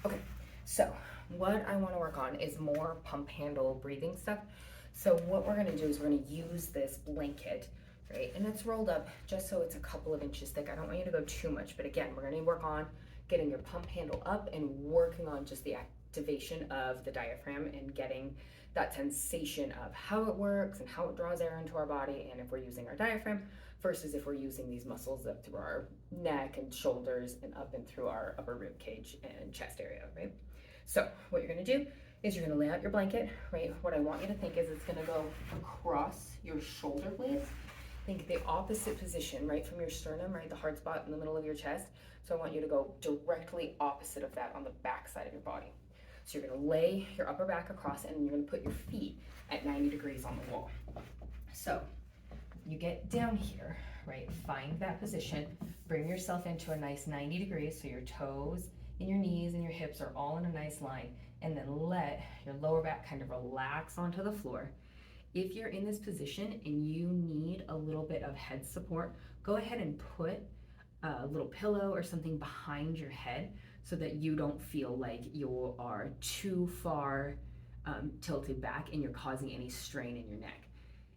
Okay, so what I want to work on is more pump handle breathing stuff. So what we're going to do is we're going to use this blanket, right? And it's rolled up just so it's a couple of inches thick. I don't want you to go too much, but again, we're going to work on getting your pump handle up and working on just the activation of the diaphragm and getting that sensation of how it works and how it draws air into our body, and if we're using our diaphragm versus if we're using these muscles up through our neck and shoulders and up and through our upper rib cage and chest area, right? So what you're gonna do is you're gonna lay out your blanket, right? What I want you to think is it's gonna go across your shoulder blades. Think the opposite position, right, from your sternum, right, the hard spot in the middle of your chest. So I want you to go directly opposite of that on the back side of your body. So you're gonna lay your upper back across and you're gonna put your feet at 90 degrees on the wall. So you get down here, right? Find that position, bring yourself into a nice 90 degrees so your toes and your knees and your hips are all in a nice line, and then let your lower back kind of relax onto the floor. If you're in this position and you need a little bit of head support, go ahead and put a little pillow or something behind your head so that you don't feel like you are too far tilted back and you're causing any strain in your neck.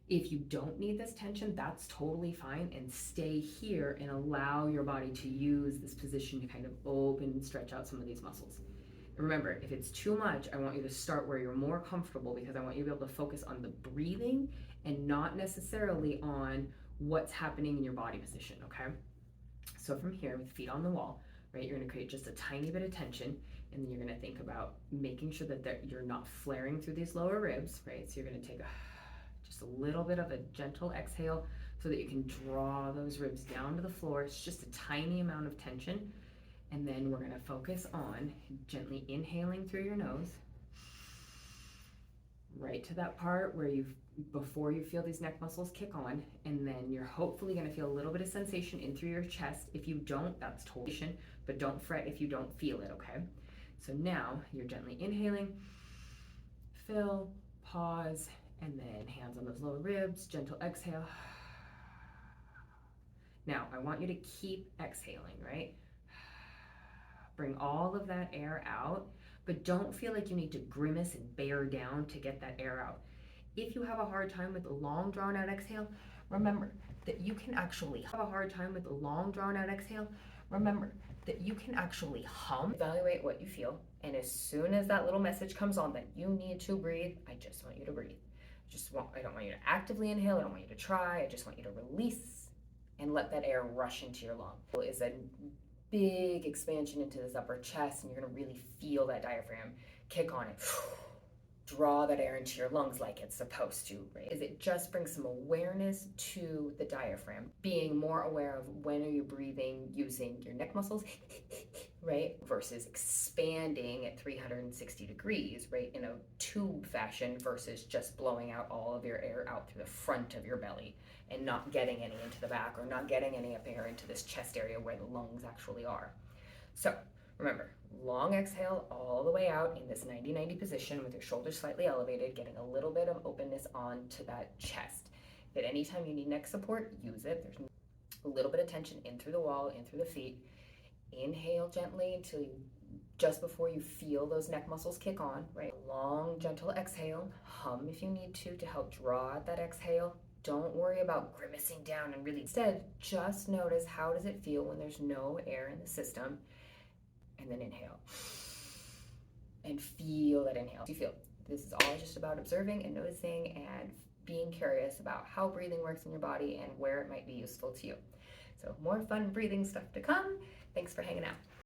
If you don't need this tension, that's totally fine, and stay here and allow your body to use this position to kind of open and stretch out some of these muscles. And remember, if it's too much, I want you to start where you're more comfortable, because I want you to be able to focus on the breathing and not necessarily on what's happening in your body position, okay? So from here, with feet on the wall, right, you're gonna create just a tiny bit of tension, and then you're gonna think about making sure that you're not flaring through these lower ribs, right? So you're gonna take just a little bit of a gentle exhale so that you can draw those ribs down to the floor. It's just a tiny amount of tension. And then we're gonna focus on gently inhaling through your nose, right to that part where before you feel these neck muscles kick on, and then you're hopefully gonna feel a little bit of sensation in through your chest. If you don't, that's totally, but don't fret if you don't feel it, okay? So now you're gently inhaling, fill, pause, and then hands on those lower ribs, gentle exhale. Now, I want you to keep exhaling, right? Bring all of that air out, but don't feel like you need to grimace and bear down to get that air out. If you have a hard time with the long drawn out exhale, remember that you can actually hum. Evaluate what you feel, and as soon as that little message comes on that you need to breathe, I just want you to breathe. I don't want you to actively inhale, I don't want you to try, I just want you to release and let that air rush into your lung. It is a big expansion into this upper chest, and you're gonna really feel that diaphragm kick on it. Draw that air into your lungs like it's supposed to, right? Is it just brings some awareness to the diaphragm, being more aware of when are you breathing using your neck muscles, right? Versus expanding at 360 degrees, right? In a tube fashion versus just blowing out all of your air out through the front of your belly and not getting any into the back or not getting any up air into this chest area where the lungs actually are. So remember, long exhale all the way out in this 90-90 position with your shoulders slightly elevated, getting a little bit of openness onto that chest. If at any time you need neck support, use it. There's a little bit of tension in through the wall, in through the feet. Inhale gently until just before you feel those neck muscles kick on, right? Long, gentle exhale. Hum if you need to help draw out that exhale. Don't worry about grimacing down and really, instead, just notice how does it feel when there's no air in the system, and then inhale. And feel that inhale. You feel this is all just about observing and noticing and being curious about how breathing works in your body and where it might be useful to you. So more fun breathing stuff to come. Thanks for hanging out.